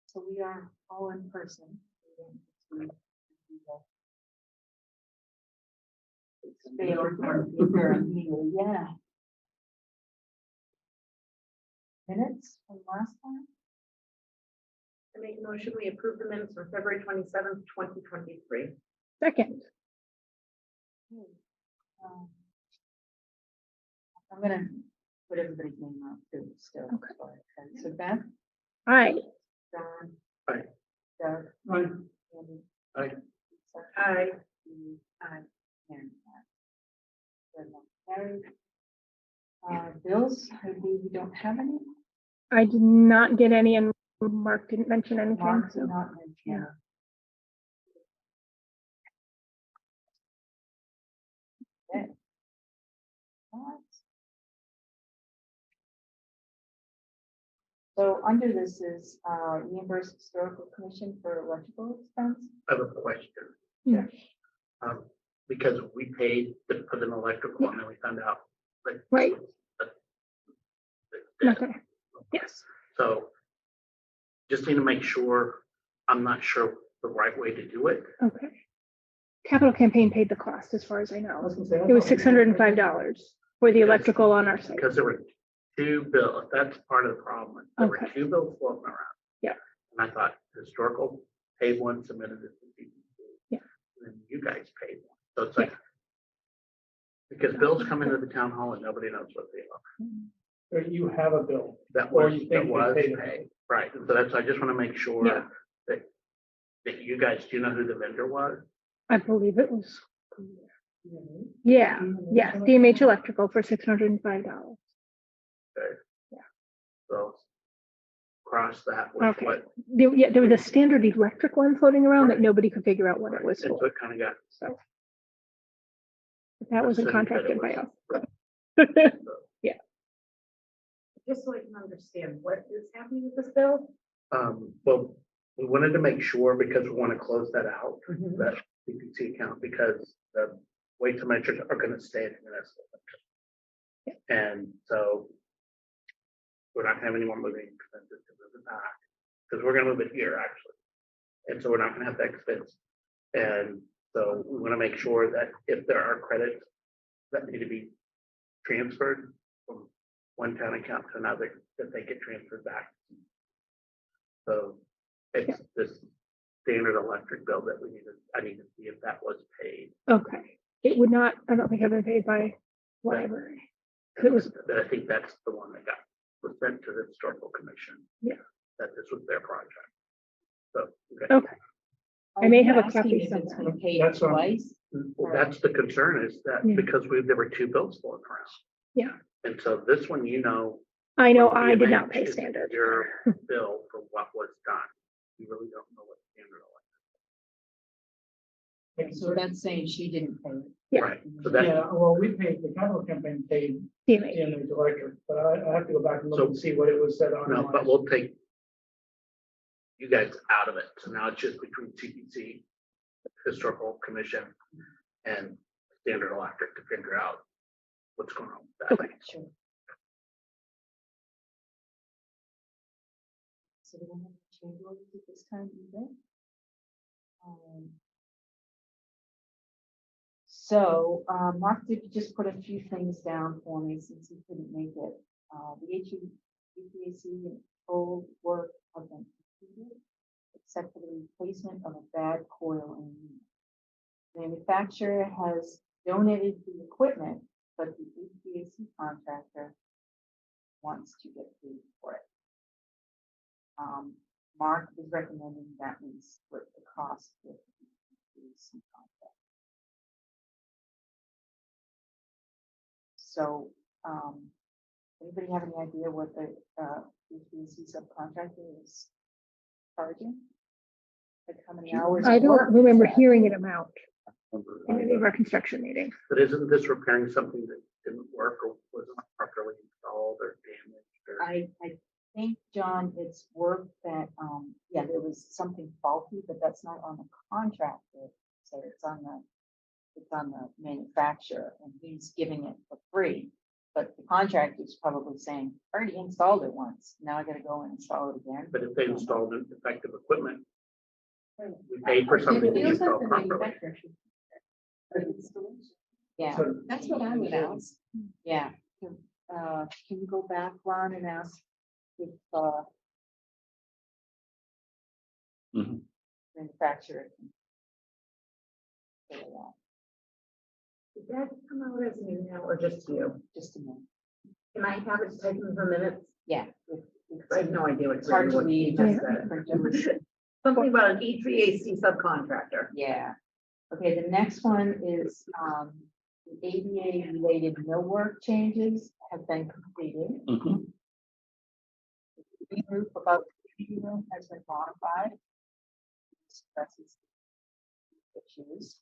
So we are all in person. We didn't do the failed part paper and here, yeah. Minutes from last time? I make a motion, we approve the minutes from February 27th, 2023. Second. Um, I'm gonna put everybody's name out too, still. Okay. So Beth, Aye. John. Aye. Doug. Aye. Andy. Aye. Lisa, Aye. Steve, aye, Karen, aye. Good one. Carried. Bills, I believe we don't have any. I did not get any, and Mark didn't mention anything. Mark So. did not mention. Yeah. Okay. Alright. So under this is reimburse historical commission for electrical expense. I have a question. Yeah. Because we paid to put an electrical and then we found out. Like, Right. that- Okay. Yes. So just need to make sure, I'm not sure the right way to do it. Okay. Capital Campaign paid the cost, as far as I know. It was $605 for the electrical on our site. Because there were two bills, that's part of the problem. There were Okay. two bills floating around. Yeah. And I thought historical paid one, submitted it to DPC. Yeah. And then you guys paid one. So it's like, because bills come into the town hall and nobody knows what they are. Or you have a bill. That Or was, you think that they was paid it. paid, right, so that's, I just wanna make sure Yeah. that you guys, do you know who the vendor was? I believe it was. Yeah. Yes. DMH Electrical for $605. So cross that with Okay. what. There was a standard electric one floating around that nobody could figure out what it was And so for. it kinda got. So but that wasn't assumed that contracted it by was- us. Just so I can understand what is happening with this bill. Well, we wanted to make sure because we wanna close that out, Mhm. that DPC account, because the weights and measures are gonna stay in municipal. And so we're not gonna have any more moving expenses to move it back, because we're gonna move it here actually. And so we're not gonna have that expense. And so we wanna make sure that if there are credits that need to be transferred from one town account to another, that they get transferred back. So it's this standard electric bill that I need to see if that was paid. Okay. It would not, I don't think I've been paid by library. It was, But I think that's the one that was sent to the historical commission. Yeah. That this was their project. So, okay. okay. I may Are you have a asking copy if it's somewhere. been paid That's what I'm- twice. Well, that's the concern is that Yeah. because there were two bills floating around. Yeah. And so this one, you know. I know what I did not DMH pay is standard. Your bill for what was done. You really don't know what standard So that's saying she didn't pay it. Yeah. Right, so that, Yeah, well, we paid, the capital campaign paid DMH. the electric, but I have to go back and look So- and see what it was said on. no, but we'll take you guys out of it. So now it's just between CPC, historical commission, and standard electric to figure out what's going on with that. Okay. Sure. So we don't have to change orders at this time either. Mark did just put a few things down for me since he couldn't make it. The HVAC and control work have been completed, except for the replacement of a bad coil in the unit. Manufacturer has donated the equipment, but the HVAC contractor wants to get paid for it. Mark is recommending that we split the cost with the HVAC contract. So, anybody have any idea what the HVAC subcontractor is charging? Like how many hours? I of work don't remember is that? hearing an amount in any of our construction meetings. But isn't this repairing something that didn't work or wasn't properly installed or damaged? Or I think, John, it's work that, yeah, there was something faulty, but that's not on the contractor. So it's on the manufacturer, and he's giving it for free. But the contractor's probably saying, "I already installed it once, now I gotta go and install it again." But if they installed an effective equipment, we paid for something to install properly. Yeah, So that's what I would ask. Yeah, can you go back, Ron, and ask if, Mhm. manufacturer. can figure it out. Did that come out as an email or just to you? Just a minute. Can I have it taken for minutes? Yeah. Because I have no idea what. It's hard to what he read. just Yeah. said. Something about an E3AC subcontractor. Yeah. Okay, the next one is, the ADA related millwork changes have been completed. Mhm. The roof above the meeting room has been modified. Expresses issues.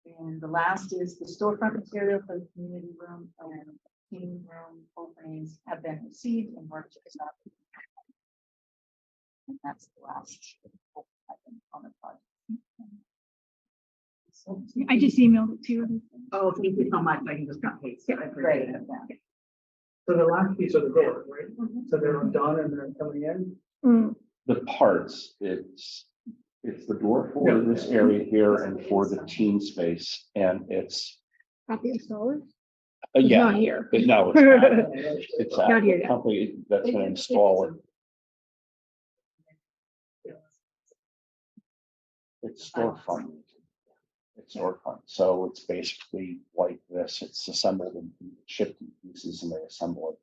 And the last is the storefront material for the community room and cleaning room openings have been received and work is not. And that's the last item on the project. I just emailed it to you. Oh, thank you so much. I can just cut paste. I Great. appreciate it. Yeah. So the last piece of the door, right? Mhm. So they're done and they're coming in. Mm, The parts, it's the door for this area here and for the teen space, and it's, Not the installers? It's yeah, Not here. no, it's not. It's Not here a yet. company that's gonna install it. It's storefront. It's storefront, so it's basically like this, it's assembled and shipped in pieces and they assemble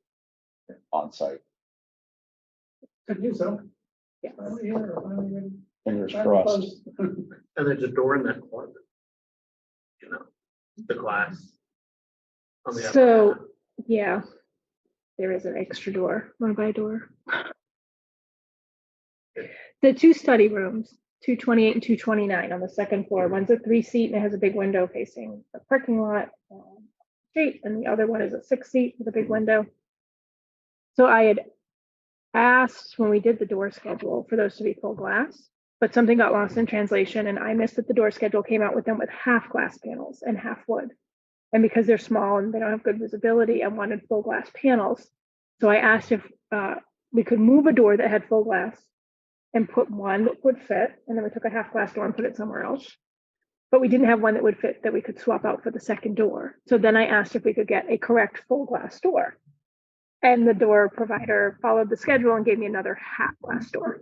it on site. Could you so? Yeah. Fingers crossed. And there's a door in that closet. You know, the glass. On the other So, side. yeah, there is an extra door. Want to buy a door? The two study rooms, 228 and 229 on the second floor. One's a 3-seat and it has a big window facing the parking lot street, and the other one is a 6-seat with a big window. So I had asked when we did the door schedule for those to be full glass, but something got lost in translation and I missed that the door schedule came out with them with half glass panels and half wood. And because they're small and they don't have good visibility, I wanted full glass panels. So I asked if we could move a door that had full glass and put one that would fit. And then we took a half glass door and put it somewhere else. But we didn't have one that would fit that we could swap out for the second door. So then I asked if we could get a correct full glass door. And the door provider followed the schedule and gave me another half glass door.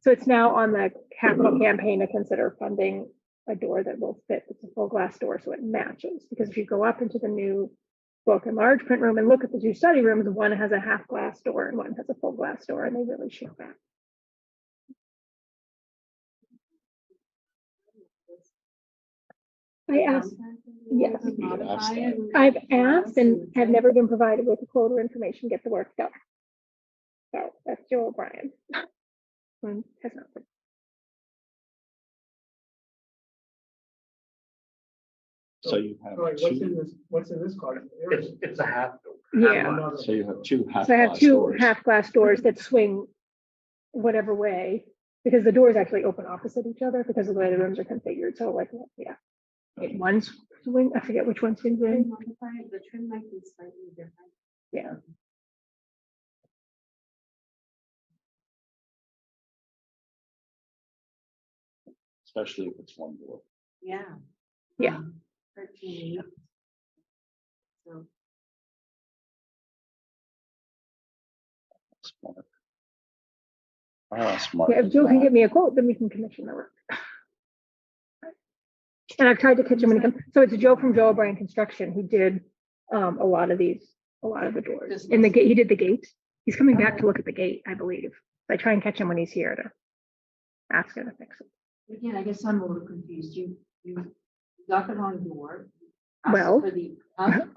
So it's now on the capital campaign to consider funding a door that will fit. It's a full glass door, so it matches. Because if you go up into the new book and large print room and look at the two study rooms, one has a half glass door and one has a full glass door, and they really show that. I asked, yes, I've asked and have never been provided with a quote or information, get the work done. So that's Joe O'Brien. Has not been. So you have All right, what's in two, this, what's in this card? It's a half. Yeah. glass. so you have two half So I have glass two doors. half glass doors that swing whatever way, because the doors actually open opposite each other because of the way the rooms are configured. So like, yeah. One's swing, I forget which one swings in. The trim might be slightly different. Yeah. Especially if it's one door. Yeah. Yeah. 13. So, Smart. I'll ask Mark Yeah, if Joe can give me a quote, then we can commission the work. And I've tried to catch him when he comes. So it's Joe from Joe O'Brien Construction who did a lot of the doors. And the gate, he did the gate. He's coming back to look at the gate, I believe. I try and catch him when he's here to ask him to fix it. again, I guess I'm a little confused. You got the wrong door. asked Well, for the-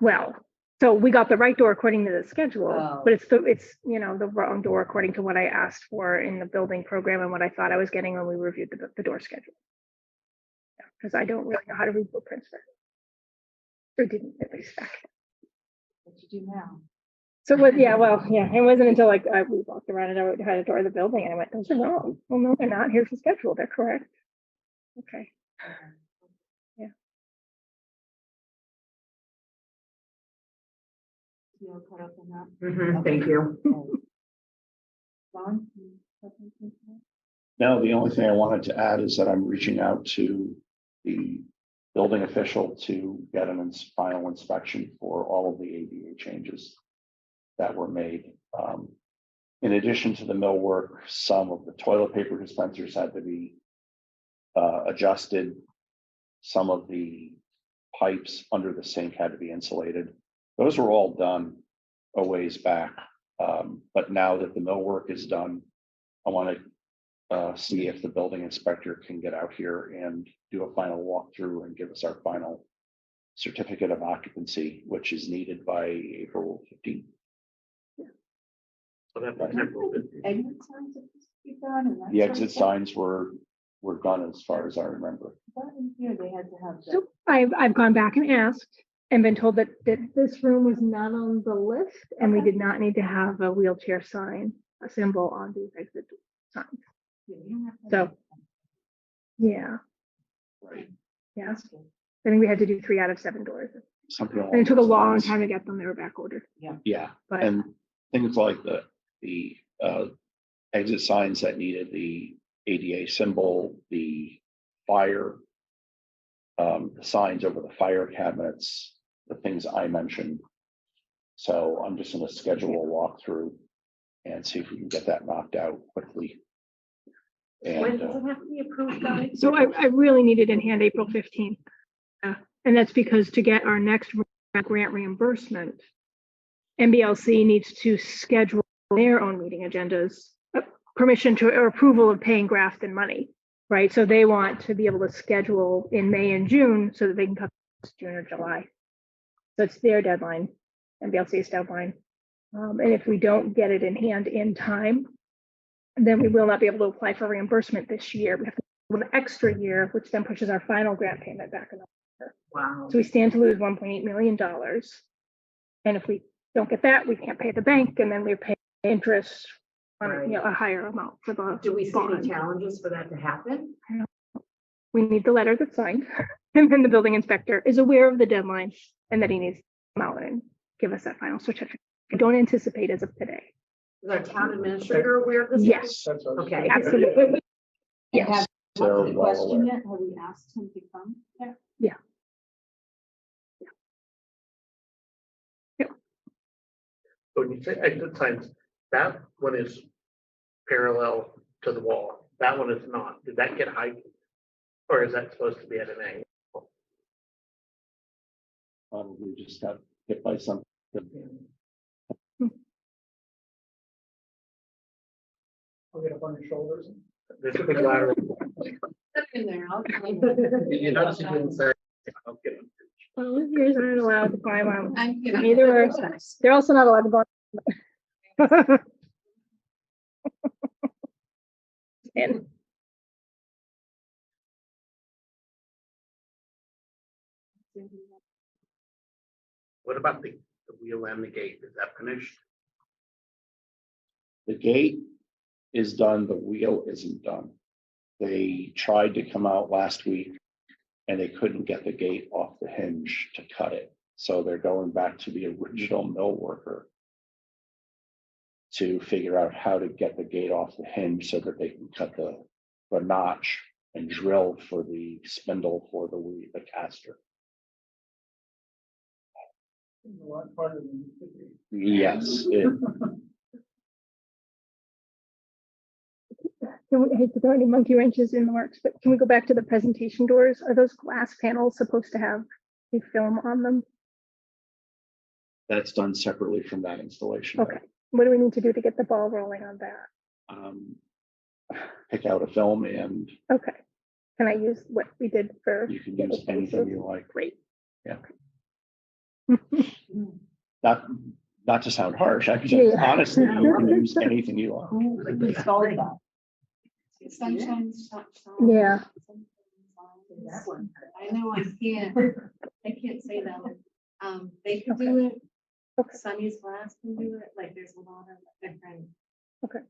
Well, so we got the right door according to the schedule, Oh. but it's the wrong door according to what I asked for in the building program and what I thought I was getting when we reviewed the door schedule. Because I don't really know how to read blueprints. Or didn't at least back. What you do now? So it wasn't until we walked around and I had a tour of the building and I went, those are wrong. Well, no, they're not. Here's the schedule. They're correct. Okay. You all caught up on that? Thank you. Ron? you have anything to add? Now, the only thing I wanted to add is that I'm reaching out to the building official to get an final inspection for all of the ADA changes that were made. In addition to the millwork, some of the toilet paper dispensers had to be adjusted. Some of the pipes under the sink had to be insulated. Those were all done a ways back. But now that the millwork is done, I want to see if the building inspector can get out here and do a final walkthrough and give us our final certificate of occupancy, which is needed by April 15th. So that was April 15th. Exit signs are supposed to be done and that The sort of exit stuff? signs were done as far as I remember. I thought in here they had to have the. So I've gone back and asked and been told that this room was not on the list and we Okay. did not need to have a wheelchair sign, a symbol on these exit signs. Yeah, you don't have to So- have that. Yeah, Right. yeah. That's good. I think we had to do 3 out of 7 doors. Something. And it took a along long those time lines. to get them. They were back ordered. Yeah, But and things like the exit signs that needed the ADA symbol, the fire, the signs over the fire cabinets, the things I mentioned. So I'm just gonna schedule a walkthrough and see if we can get that knocked out quickly. When And does it have to be approved, guys? so I really needed in hand April 15th. And that's because to get our next grant reimbursement, MBLC needs to schedule their own meeting agendas, permission to or approval of paying Grafton money, right? So they want to be able to schedule in May and June so that they can cut June or July. So it's their deadline, MBLC's deadline. And if we don't get it in hand in time, then we will not be able to apply for reimbursement this year. We have to do an extra year, which then pushes our final grant payment back in. Wow. So we stand to lose $1.8 million. And if we don't get that, we can't pay the bank, and then we're paying interest on a higher amount for the Do we see bond. any challenges for that to happen? We need the letter that's signed, and then the building inspector is aware of the deadline and that he needs to come out and give us that final certificate. I don't anticipate as of today. Is our town administrator aware of this? Yes, That's what I was Okay. thinking. absolutely. And Yes. have they're the well question aware. yet? Have we asked him to come? So when you say exit signs, that one is parallel to the wall. That one is not. Did that get height? Or is that supposed to be at an angle? Probably just got hit by something. I'll get up on your shoulders. There's a big ladder. In there, I'll. You notice it didn't say. Okay. Well, yours aren't allowed to climb on. I'm kidding. Neither are, they're also not allowed to go. on- And What about the wheel and the gate? Is that finished? The gate is done, the wheel isn't done. They tried to come out last week and they couldn't get the gate off the hinge to cut it. So they're going back to the original mill worker to figure out how to get the gate off the hinge so that they can cut the notch and drill for the spindle for the caster. A lot harder than it could be. Yes, I hate to throw any monkey wrenches in the works, but can we go back to the presentation doors? Are those glass panels supposed to have a film on them? that's done separately from that installation. Okay. What do we need to do to get the ball rolling on that? Pick out a film and Okay. Can I use what we did for? you can the use anything adhesive? you like. Great. Yeah. Okay. Not to sound harsh, I just Yeah. honestly, you can use anything you want. Who installed that? Sunshine. Yeah. That one. I know I can't say that one. They can do it. Okay. Sunny's Glass can do it, like there's a lot of different. Okay.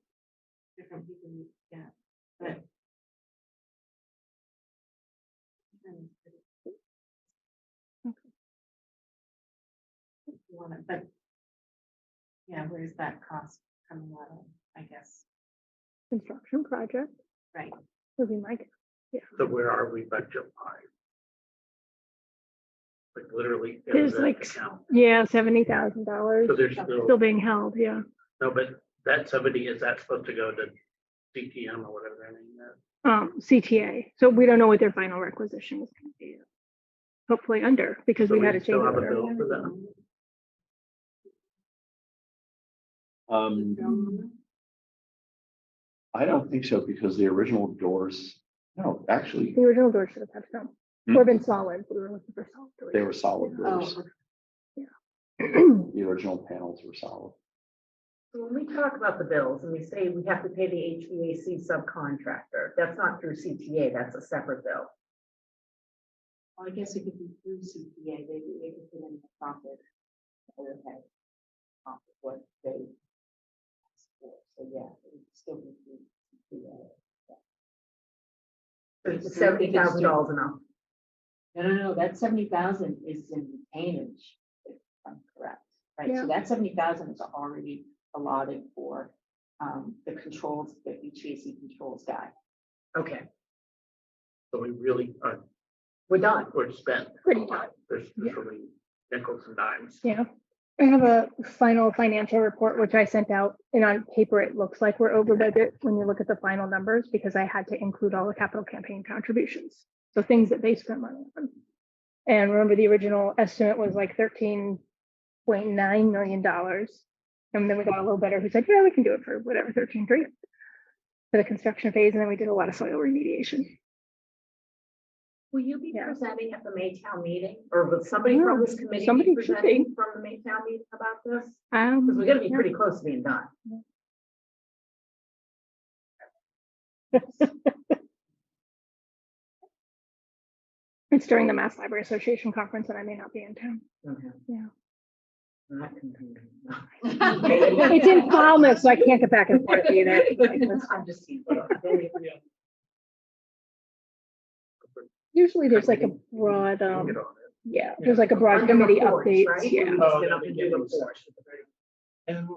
Different people, yeah, but. But Yeah, where's that cost coming out of, I guess, Construction project right? would be my guess. So where are we budget wise? Like literally. in There's the like, account. yeah, $70,000 So there's still still, being held, yeah. no, but that 70, is that supposed to go to CTM or whatever their name is? CTA. So we don't know what their final requisition is going to be. Hopefully under, because So we had a change still have a order. bill for them? I don't think so, because the original doors, no, actually, The original door should have had some, Hmm. or been solid. We were looking for solid doors. they were solid Oh, doors. Oh. The original panels were solid. So when we talk about the bills and we say we have to pay the HVAC subcontractor, that's not through CTA, that's a separate bill. well, I guess it could be through CPA, they could put in the profit. Or have profit what they asked for, so yeah, it would still be through CPA. So it's $70,000 enough. No, that 70,000 is in retainage, if I'm correct, right? Yeah. So that 70,000 is already allotted for the controls, the HVAC controls guy. Okay, So we really are, we're done. we're spent. Pretty done. There's Yeah. really nickels and dimes. Yeah. I have a final financial report, which I sent out, and on paper, it looks like we're over budget when you look at the final numbers, because I had to include all the capital campaign contributions. So things that they spent money on. And remember, the original estimate was like $13.9 million. And then we got a little better, who said, yeah, we can do it for whatever, 13.3 for the construction phase. And then we did a lot of soil remediation. Will you be Yeah. presenting at the Maytown meeting, or will somebody from this committee be somebody should presenting from the Maytown meeting about this? Because Um, we're gonna be yeah. pretty close to being done. It's during the Mass Library Association conference, and I may not be in town. Okay. Yeah. Not confusing. It's in Falmouth, so I can't get back and forth either. I'm just teasing. Usually there's like a broad, Get on it. yeah, there's like a broad Under committee reports, update, right? yeah. Oh, Get up and do the report. And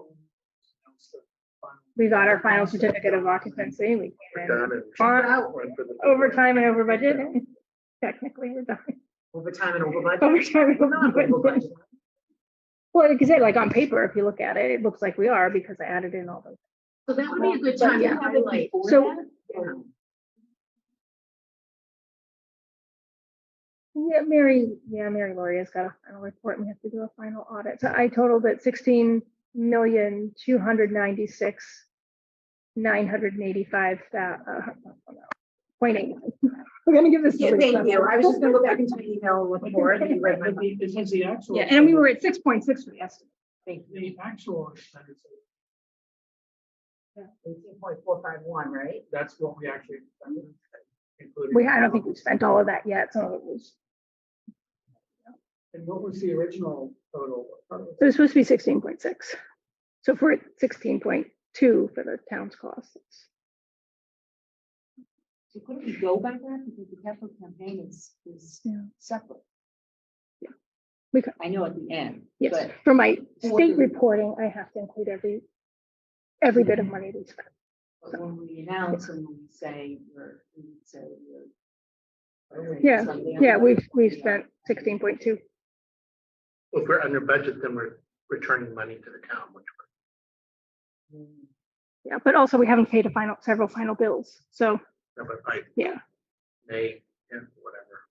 We got our final certificate of occupancy, we We're came in done and- on Went for the- overtime and over budget. Technically, we're done. Overtime and over budget. Overtime and We're over not over budget. budget. Well, like I said, like on paper, if you look at it, it looks like we are, because I added in all those. So that would be a good But time to yeah. highlight. So- Yeah. Mary Laurie has got a final report, and we have to do a final audit. So I totaled at 16,296,985.8. We're gonna give this. to Yeah, Lisa. thank you. I was just gonna go back into my email and look for it. You read my- Because the actual. Yeah, and we were at 6.6 for the estimate. The actual expenditure, 18.451, right? that's what we actually. included. I don't think we spent all of that yet. Some of it was, And what was the original total? it was supposed to be 16.6. So if we're at 16.2 for the town's costs. So couldn't we go by that, because the capital campaign is Yeah. separate? Yeah. We could. I know at the end. Yes, But for my For state the- reporting, I have to include every bit of money we spent. but when we announce and when we say we would say we're. Yeah, something Yeah, else. we've spent 16.2. If we're under budget, then we're returning money to the town, which Yeah, but also we haven't paid several final bills. So, we're, but like yeah, May, and whatever.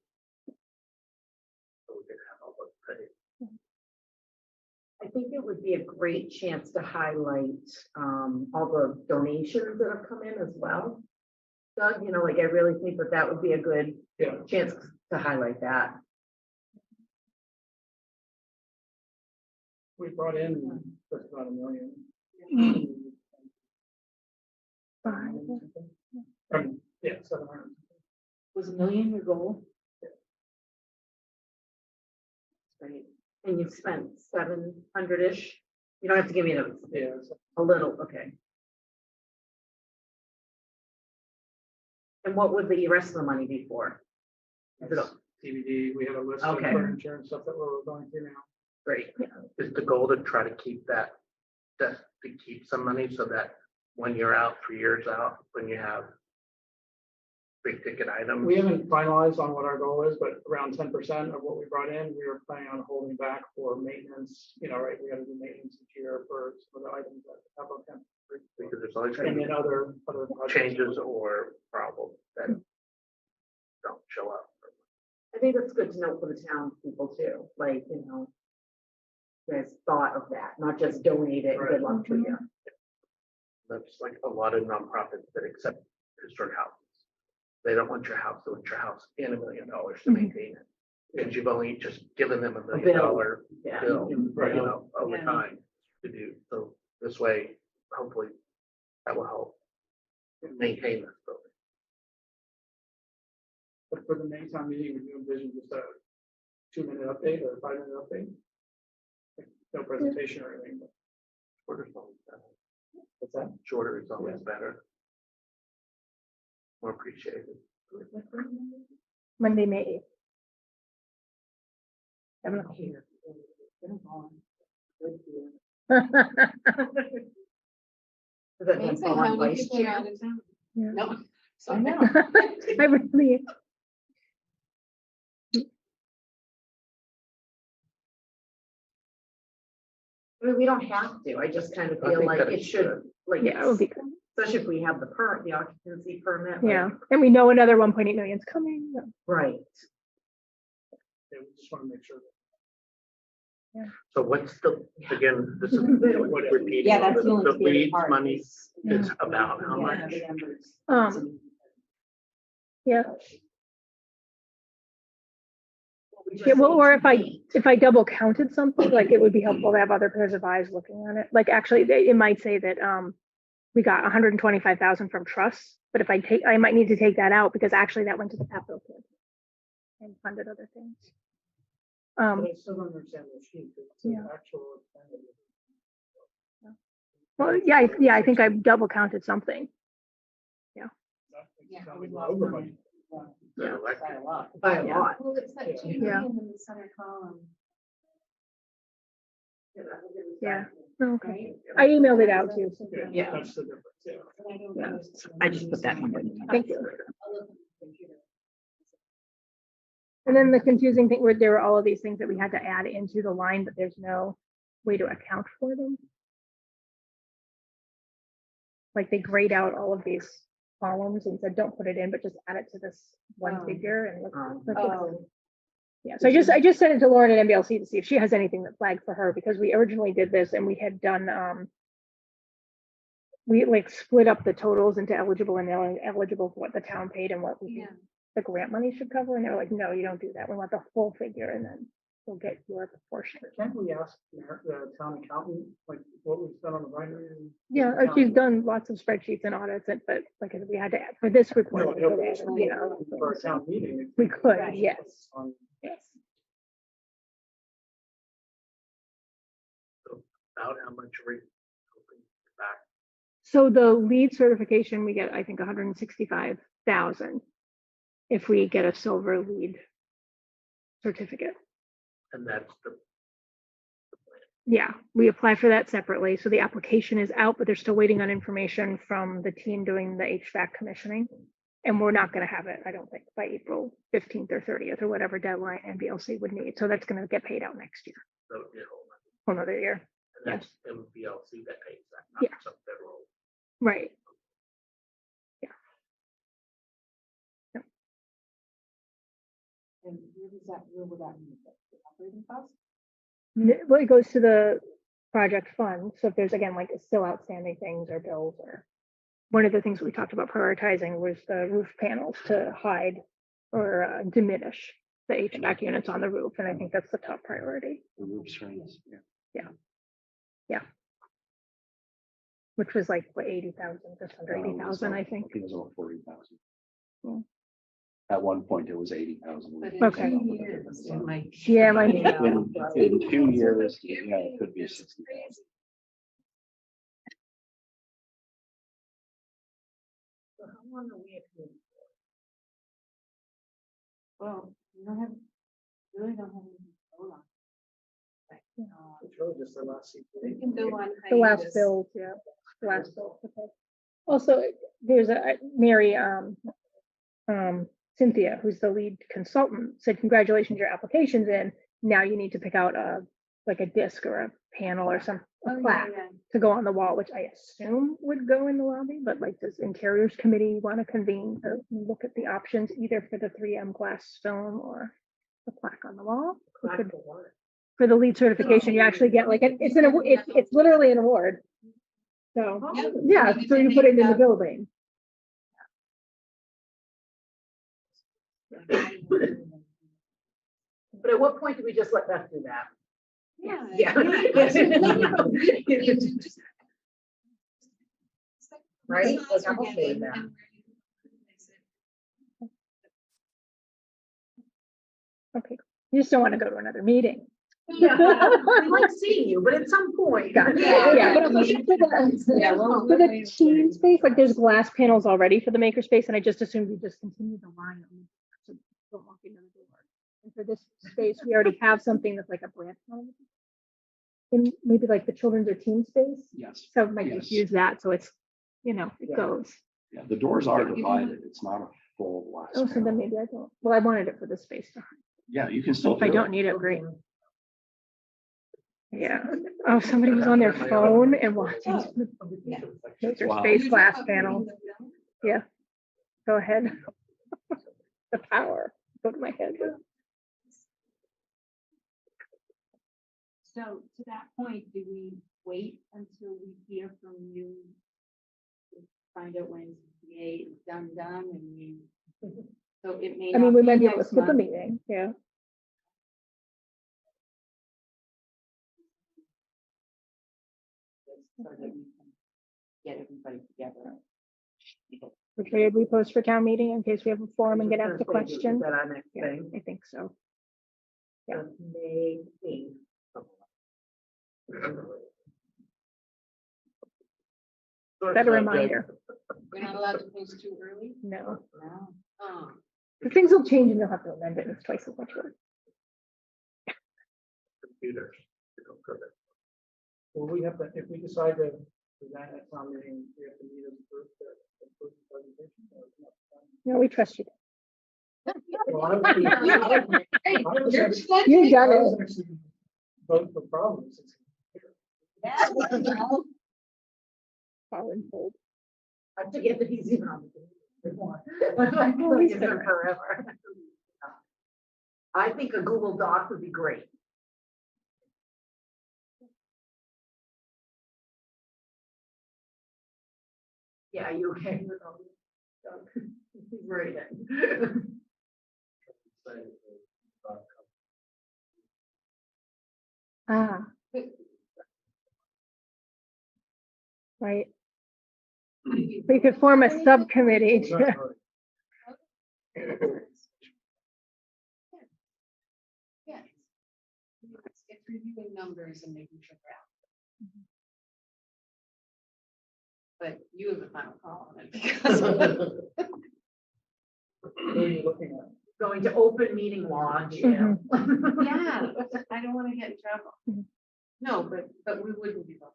So we can have all those paid. I think it would be a great chance to highlight all the donations that have come in as well. Doug, you know, like I really think that that would be a good Yeah. chance to highlight that. We brought in just about $1 million. Yeah, 700. Was $1 million your goal? Great. And you've spent 700-ish. You don't have to give me those. Yeah. So A little, okay. And what would the rest of the money be for? Is it that's DVD, we have a list of Okay. furniture and stuff that we're going through now. great? Is the goal to try to keep that to keep some money so that when you're out 3 years out, when you have big ticket items. We haven't finalized on what our goal is, but around 10% of what we brought in, we were planning on holding back for maintenance. You know, right, we gotta do maintenance each year for some of the items that have a temp. Because there's always gonna And be then other projects. changes or problems that don't show up. I think that's good to know for the town people too, like, you know. You guys thought of that, not just donate it, and good luck to you. That's like a lot of nonprofits that accept historic houses. They don't want your house, they want your house and $1 million to maintain it. Because you've only just given them $1 million Yeah. bill, Right. you know, over Yeah. time to do. So this way, hopefully, that will help maintain this building. But for the May town meeting, we do envision just a 2-minute update or a 5-minute update. Like, no presentation or anything, but Shorter is always better. what's that? Shorter is always better. More appreciated. Monday, May 8th. 7 Is that Amazing for how one many vice people are chair? out of town. Yeah. No. So I know. I really, I mean, we don't have to, I just kind of I feel think like that it it's should, good. like, yeah, it would be good. especially if we have the occupancy permit. like- Yeah, and we know another 1.8 million is coming. Right, Yeah, we just want to make sure. So what's the, again, this is repeating. Yeah, that's the the only scary leads part. money is- is about how Yeah, much? the numbers. Yeah, We just yeah, well, need or to meet. if I double counted something, like it would be helpful to have other pairs of eyes looking at it. Like actually, it might say that we got 125,000 from trusts, but if I might need to take that out because actually that went to the capital plan and funded other things. But I still don't understand the sheet. It's an Yeah. actual expenditure. Well, yeah, I think I double counted something. That makes it Yeah, sound we like we're lost over money. budget. The Yeah, electric. by a lot. By a Yeah. lot. Well, it's that 2 Yeah. million in the center column, Yeah. Okay. right? I emailed it out too. so- Yeah, Yeah. that's the difference, yeah. And I don't Yeah. know. I just put that number. Thank you. I'll look at the computer. And then the confusing thing where there were all of these things that we had to add into the line, but there's no way to account for them. Like they grayed out all of these columns and said, don't put it in, but just add it to this one Oh. figure and look. Oh, Yeah, so I just sent it to Lauren at MBLC to see if she has anything that flagged for her, because we originally did this and we had done, we like split up the totals into eligible and ineligible for what the town paid and what we, Yeah. the grant money should cover, and they were like, no, you don't do that, we want the full figure, and then we'll get your proportion. Can't we ask the town accountant, like, what we've done on the binary? Yeah, she's done lots of spreadsheets and audits, but like we had to add for this report. No, we no, could it's add, for you know, for a town meeting. We could, Right. yes, On- yes. About how much are we hoping back? So the lead certification, we get, I think, 165,000 if we get a silver lead certificate. And that's the. Yeah, we apply for that separately. So the application is out, but they're still waiting on information from the team doing the HVAC commissioning. And we're not going to have it, I don't think, by April 15th or 30th or whatever deadline NBLC would need. So that's going to get paid out next year, So, you know, whole another year. and that's MPLC that pays that, not Yeah. some federal. Right. and where would that mean? The operating cost? Well, it goes to the project fund. So if there's, again, like still outstanding things or bills, or one of the things we talked about prioritizing was the roof panels to hide or diminish the HVAC units on the roof. And I think that's the top priority, The roof strings, yeah. which was like what, 80,000, just under It was 80,000, I about- think. it was over 40,000. Yeah. At one point, it was 80,000. But in Okay. 2 years, it might. Yeah, my- In 2 years, yeah, it could be 60,000. So how long are we at home? Well, we don't have, really don't have anything to vote on. It's really just the last seat. We can go on. The last hiatus. build, yeah, the last build. Okay. Also, there's Mary, Cynthia, who's the lead consultant, said, congratulations, your application's in. Now you need to pick out like a disc or a panel or a Oh, yeah, plaque yeah. to go on the wall, which I assume would go in the lobby, but like, does interiors committee want to convene to look at the options either for the 3M glass stone or the plaque on the wall? We Plaque could- for what? For the lead certification, you actually get like, it's literally an award. So, Yep. yeah, You so you can put it make in the up- building. But at what point do we just let Beth do that? Yeah. Yeah. Right? Like, I'm okay with that. Okay, you just don't want to go to another meeting. Yeah, I like seeing you, but at some point. Gotcha. Yeah. Yeah, but for the team space, like there's glass panels already for the makerspace, and I just assumed you just continue the line. So don't walk into the door. And for this space, we already have something that's like a branch. In maybe like the children's or teen space, Yes. so it might just Yes. use that, so it's, it Yeah. goes. Yeah, the doors are divided. It's not a full glass. Oh, so then panel. maybe I don't, well, I wanted it for the space. Yeah, you can still. If I do don't it. need it, great. Yeah. Oh, somebody was on their phone and watched maker Wow. space glass panel. Yeah. Go ahead. The power. Go to my head. So to that point, do we wait until we hear from you? To find out when CPA is done and we, so it may. I mean, not we might be able to next skip a month. meeting, yeah. So that we can get everybody together. Should we post for town meeting in case we have a forum and get asked a Thursday, is question? that our next Yeah, thing? I think so. Yeah. That's May 8th. Better reminder. We're not allowed to post too early? No, No. Oh, the things will change and you'll have to amend it. It's twice as much work. Computers. Well, we have to, if we decide to present at town meeting, we have to meet as a group to approve the presentation. Or it's not done? No, we trust you. Well, I would be- I was actually- You've done I it. was actually voting for problems. Voluntold. I forget that he's even on the committee anymore. Oh, he's He's been been around. forever. I think a Google Doc would be great. Yeah, you okay with all this? He's right in. Ah. Right. We could form a subcommittee. It's not hard. yes. It's reviewing numbers and making sure we're out. But you have the final call on it because. What are you looking at? Going to open meeting law. Mhm. Yeah, I don't want to get in trouble. Mhm. No, but we wouldn't be. Both.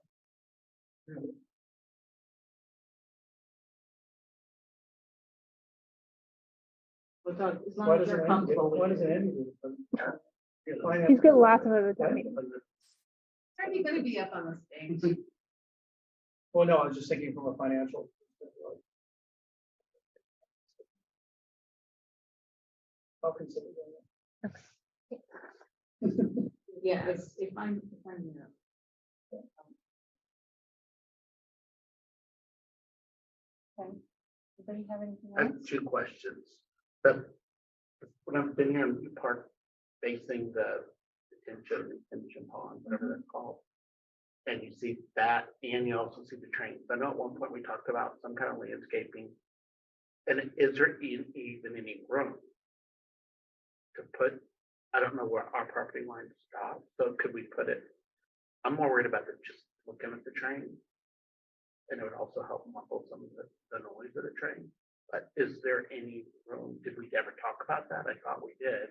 As long Why as does it you're end? comfortable with Why it. does it end? with- He's got lots of other town meetings. Are you gonna be up on the stage? Well, no, I was just thinking from a financial. perspective. I'll consider that. Yeah, if I'm, Okay. Anybody have anything I else? have two questions. When I've been here in the park facing the detention pond, whatever that's called. And you see that, and you also see the trains. I know at one point we talked about some kind of landscaping. And is there even any room to put, I don't know where our property line stops, so could we put it? I'm more worried about just looking at the train. And it would also help muffle some of the noise of the train. But is there any room? Did we ever talk about that? I thought we did.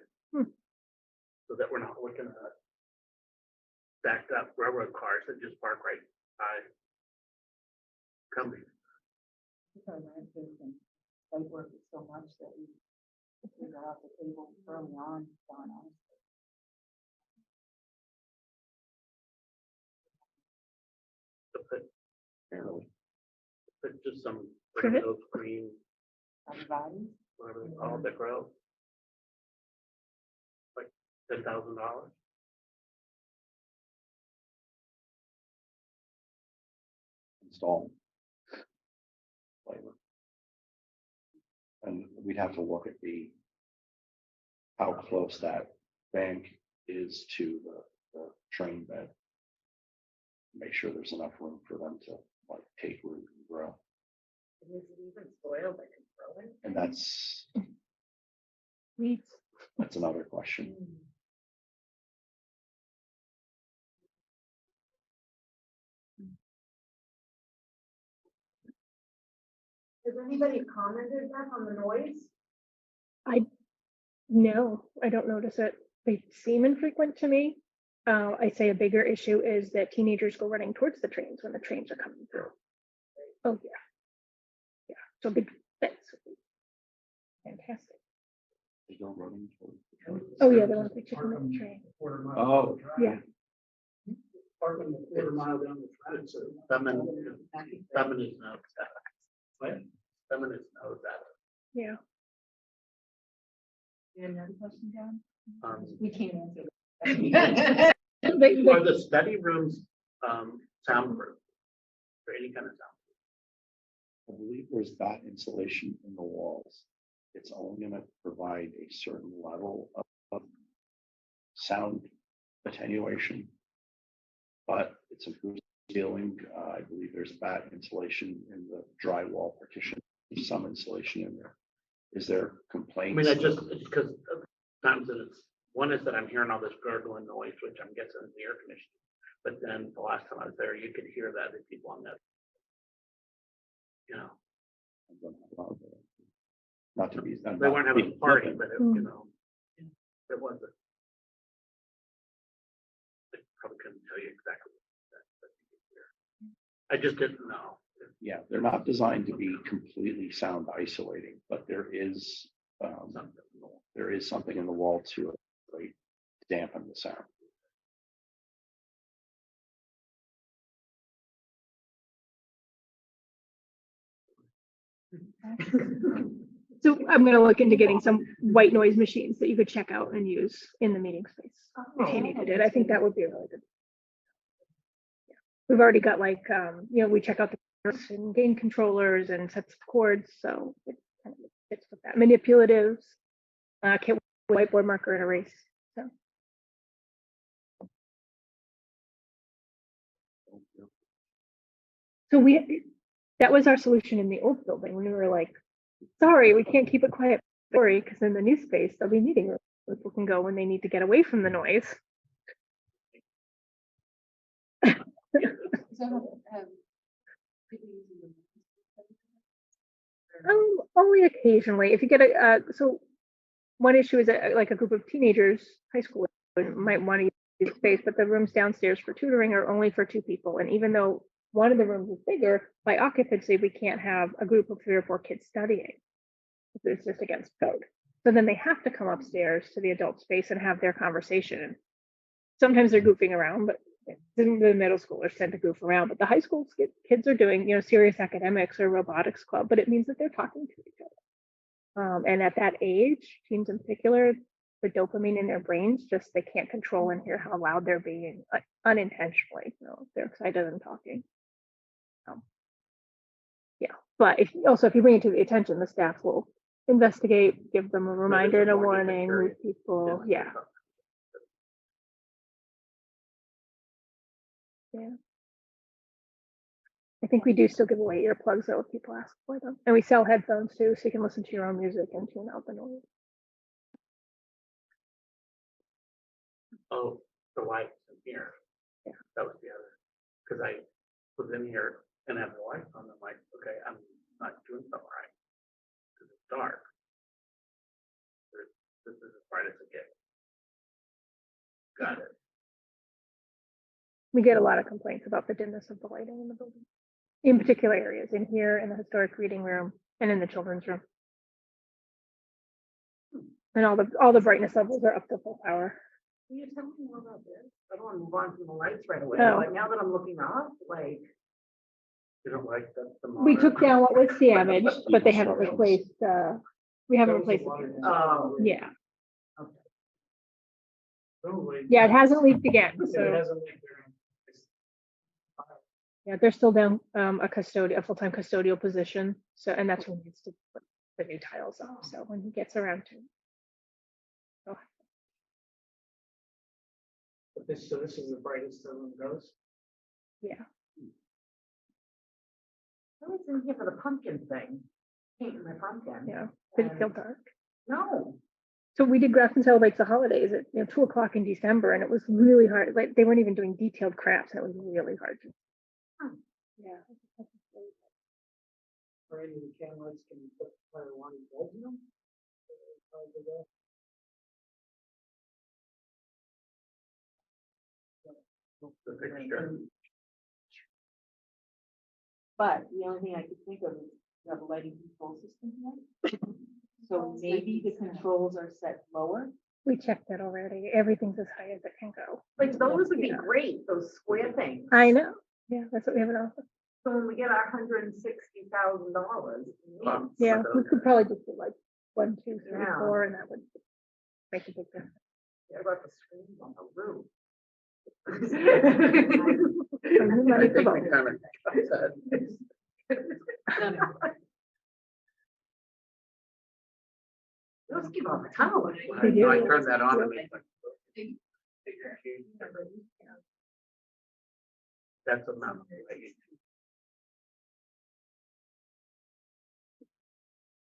So that we're not looking at stacked up railroad cars that just park right by companies. Our grandkids and site work is so much that we figure out the table early on, darn honestly. To Fairly. put just some Privet? those green, Everybody, whatever they call it, that grow. Like $10,000. Install. Labor. And we'd have to look at how close that bank is to the train bed. Make sure there's enough room for them to like take root and grow. Is it even soil that can grow in? And that's Weeds. another question. Has anybody commented back on the noise? No, I don't notice it. They seem infrequent to me. I'd say a bigger issue is that teenagers go running towards the trains when the trains are coming through. Oh, yeah. Yeah, so big, that's fantastic. They go running towards the train. Oh, yeah, they want to be chicken on the train. Oh, Yeah. Park them a quarter mile down the track, so. Feminist knows that. What? Feminist knows that. Yeah. you had another question, John? Um, We can't answer. Are the study rooms, soundproof? For any kind of sound? I believe there's that insulation in the walls. It's only going to provide a certain level of sound attenuation. But it's a good ceiling. I believe there's bat insulation in the drywall partition. There's some insulation in there. Is there I complaints? mean, it's because times that one is that I'm hearing all this gurgling noise, which I'm guessing is the air conditioning. But then the last time I was there, you could hear that the people on that. You know, Not to be. they weren't having a party, but it, you know, it wasn't. I probably couldn't tell you exactly what that you could hear. I just didn't know. Yeah, they're not designed to be completely sound isolating, but there is something in the wall to like dampen the sound. So I'm going to look into getting some white noise machines that you could check out and use in the meeting space. If you needed it, I think that would be really good. Yeah. We've already got like, we check out the and gain controllers and sets of cords, so it kind of fits with that. Manipulatives, kit whiteboard marker and erase. So that was our solution in the old building when we were like, sorry, we can't keep it quiet, sorry, because in the new space there'll be meeting rooms. People can go when they need to get away from the noise. So, people using the- Only occasionally. If you get so one issue is that like a group of teenagers, high school might want to use space, but the rooms downstairs for tutoring are only for 2 people. And even though one of the rooms is bigger, by occupancy, we can't have a group of 3 or 4 kids studying. It's just against code. So then they have to come upstairs to the adult space and have their conversation. Sometimes they're goofing around, but the middle schoolers tend to goof around. But the high school kids are doing, serious academics or robotics club, but it means that they're talking to each other. And at that age, teens in particular, the dopamine in their brains they can't control and hear how loud they're being unintentionally. They're excited and talking. Yeah, but if you bring it to the attention, the staff will investigate, give them a reminder and a warning, move people. Yeah. Yeah. I think we do still give away earplugs though if people ask for them. And we sell headphones too, so you can listen to your own music and tune out the noise. Oh, the lights in here. Yeah. That was the other, because I was in here and had the lights on. I'm like, okay, I'm not doing something right. Because it's dark. This is as bright as it gets. Got it. We get a lot of complaints about the dimness of the lighting in the building, in particular areas, in here, in the historic reading room, and in the children's room. And all the brightness levels are up to full power. Can you tell me more about this? I don't want to move on from the lights right away, Oh. but now that I'm looking up, like, You don't like that? the We took modern- down what was damaged, but they haven't replaced, we haven't There was a replaced lot the of fuse. Oh. Yeah, okay. Probably. yeah, it hasn't leaked again, It so, hasn't leaked there. yeah, they're still down, a full-time custodial position, so, and that's when he needs to put the new tiles up, so when he gets around to. But so this is the brightest the room goes. Yeah, I was in here for the pumpkin thing, painting my pumpkin. yeah, did it feel And- dark? No, So we did Grafton celebrates the holidays at 2 o'clock in December, and it was really hard. Like they weren't even doing detailed crafts, and it was really hard. Hmm. Yeah. Or any of the candles can put fire one bulbs in them. The fixture. But the only thing I could think of is you have a lighting control system here. So maybe the controls are set lower. We checked it already. Everything's as high as it can go. like those would be Yeah. great, those square things. I know. Yeah, that's what we have in office. So when we get our $160,000. Yeah, we could probably just do like 1, 2, 3, Yeah. 4, and that would make a big difference. What about the screens on the roof? And money I for think both. we kind of got that. Those give off a ton of light. They do. I turned that on and it's like, Bigger. that's a number.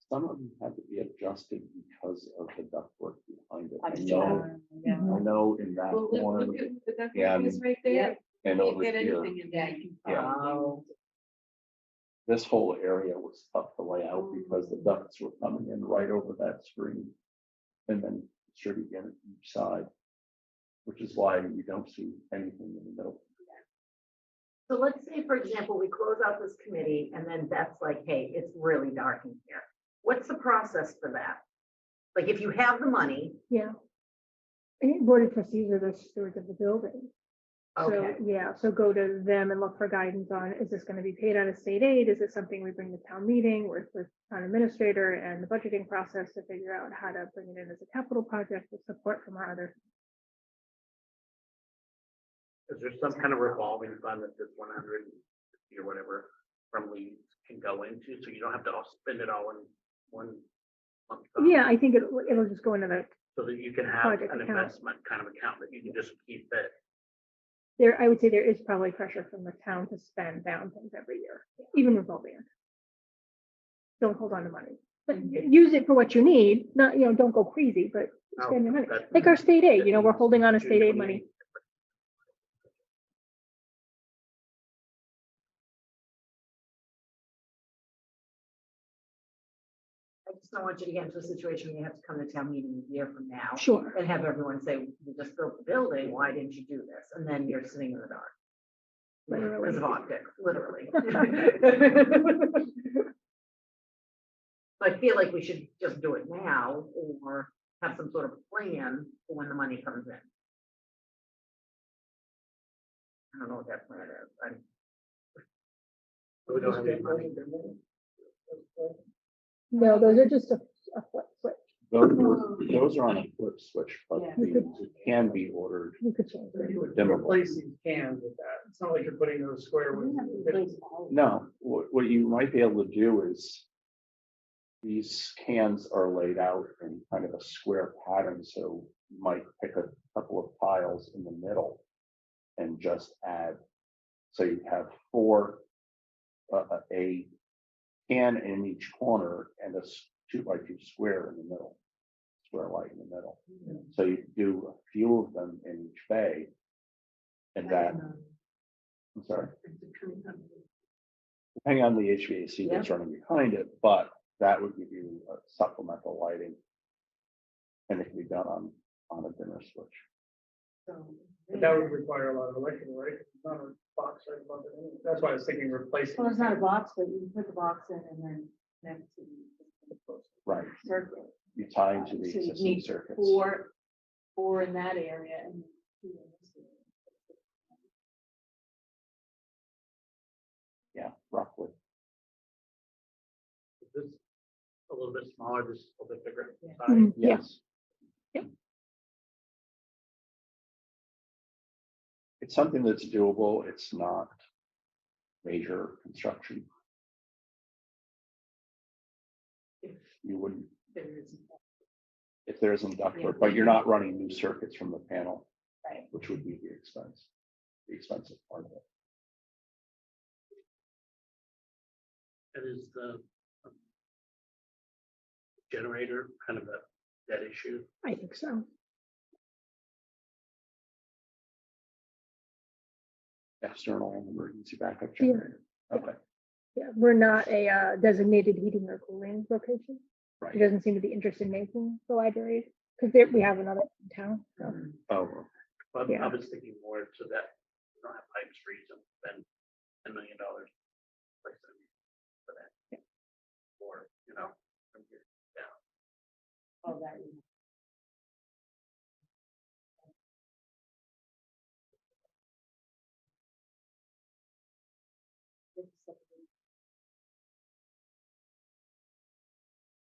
Some of them had to be adjusted because of the ductwork behind it. I'm I know, sure, yeah. I know in that Well, corner look at the duct Yeah, work is right there. and Can't over get here, anything in there. Yeah. Oh. this whole area was tough to lay out because the ducts were coming in right over that screen. And then distributing it each side, which is why you don't see anything in the middle. So let's say, for example, we close out this committee and then Beth's like, hey, it's really dark in here. What's the process for that? Like, if you have the money, Yeah. And board of trustees are the stewards of the building. So, okay, yeah, so go to them and look for guidance on, is this gonna be paid out of state aid? Is it something we bring to town meeting with town administrator and the budgeting process to figure out how to bring it in as a capital project with support from our other. Is there some kind of revolving fund that this 100 or whatever from leads can go into, so you don't have to all spend it all in one lump sum? Yeah, I think it'll just go into the, So that you can have Project an account. investment kind of account that you can just keep it. I would say there is probably pressure from the town to spend down things every year, even revolving. Don't hold on to money, but use it for what you need, not, don't go crazy, but spend your money. that's- Like our state aid, we're holding on to state aid money. I just don't want you to get into a situation where you have to come to town meeting a year from now. Sure. And have everyone say, you just built the building, why didn't you do this? And then you're sitting in the dark. Literally. Because of optics, literally. So I feel like we should just do it now or have some sort of plan for when the money comes in. I don't know what that plan is. We don't have any money. No, those are just a flip switch. Those are on a flip switch, but Yeah. it can be ordered. You could change it. You would Dimmable. replace these cans with that. It's not like you're putting those square We have to ones. replace all of them. No, what you might be able to do is these cans are laid out in kind of a square pattern, so you might pick a couple of tiles in the middle and just add, so you have four, a can in each corner and a 2x2 square in the middle, square light in the middle. So you do a few of them in each bay. And that, I'm sorry, depending on the HVAC that's running behind it, but that would give you a supplemental lighting. And it can be done on a dimmer switch. So. But that would require a lot of electrical, right? It's not a box right above it. Anyway. That's why I was thinking replacing. Well, it's not a box, but you put the box in and then connect to the Right, circuit. you tie into the So you existing need circuits. four in that area and two in this area. Yeah, roughly. Is this a little bit smaller, this is a little bit bigger? Yeah. size? Mhm, yeah. Yes. It's something that's doable. It's not major construction. You wouldn't, There is, if there's an Yeah. ductwork, but you're not running new circuits from the panel, right. which would be the expensive part of it. And is the generator kind of a dead issue? I think so. External emergency backup Yeah. generator. Okay, Yeah, we're not a designated heating or cooling location. It right. doesn't seem to be interested in making the library because we have another in town. So. Oh, But Yeah. I was thinking more so that you don't have pipes freeze and spend $10 million. Like that for that. Or, you know, from here down. Oh, that. is-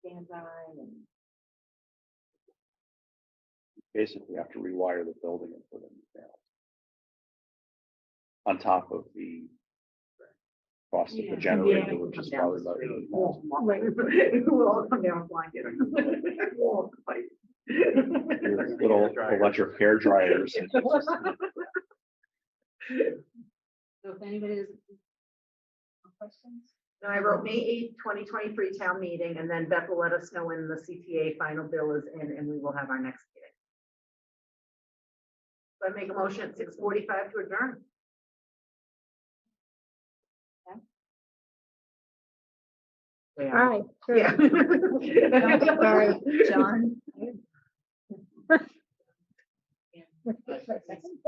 Standby and. basically have to rewire the building and put in the panels. On top of the cost of Yeah. the generator, Yeah. which is probably about $80,000. We'll all come down blind. We'll fight. Your little electric hair dryers. So if anybody has questions? No, I wrote May 8th, 2023 town meeting, and then Beth will let us know when the CTA final bill is in, and we will have our next meeting. So I make a motion at 6:45 to adjourn. Okay. Hi. Sure. Yeah. Sorry. John? What's the second?